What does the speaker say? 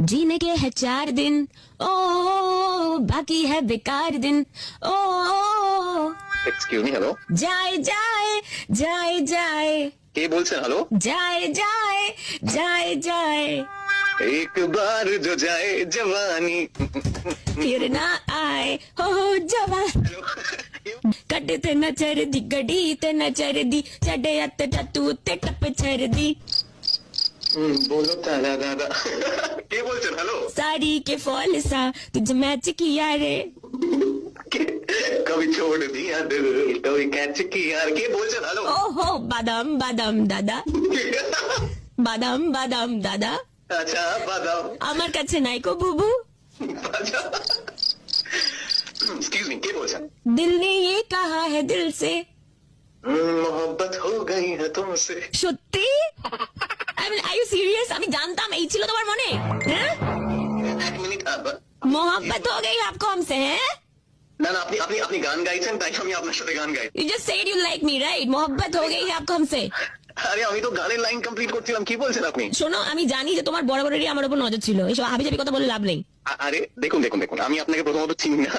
जीने के है 4 दिन, ओ बाकी है बेकार दिन, ओ এক্সকিউজ মি, হ্যালো, जाए जाए जाए जाए কে বলছেন? হ্যালো, जाए जाए जाए जाए एक बार जो जाए जवानी। फिर ना आए हो जवान कटे ते न चर दी गड़ी ते न चर दी चढ़े अत टू ते टप चर दी बोलो तारा दादा। কে বলছেন? হ্যালো, साड़ी के फॉल सा तुझे मैच किया रे कभी छोड़ दिया दिल कभी कैच किया। কে বলছেন? হ্যালো, ओहो बादाम बादाम दादा बादाम बादाम दादा আচ্ছা বাদাম। আমার কাছে নাই কো বুবু এক্সকিউজ মি, কে বলছেন? दिल ने ये कहा है दिल से मोहब्बत हो गई है तुमसे। সত্যি I mean, are you serious? আমি জানতাম এই ছিল তোমার মনে হ্যাঁ এক মিনিট, मोहब्बत हो गई आपको हमसे हैं না না, আপনি আপনি আপনি গান গাইছেন তাই আমি আপনার সাথে গান গাই। You just said you like me, right? मोहब्बत हो गई है आपको हमसे। আরে আমি তো গানের লাইন কমপ্লিট করছিলাম, কি বলছেন আপনি? শোনো আমি জানি যে তোমার বরাবরেরই আমার উপর নজর ছিল, এইসব হাবিজাবি কথা বলে লাভ নেই। আরে দেখুন দেখুন দেখুন, আমি আপনাকে প্রথমত চিনি না।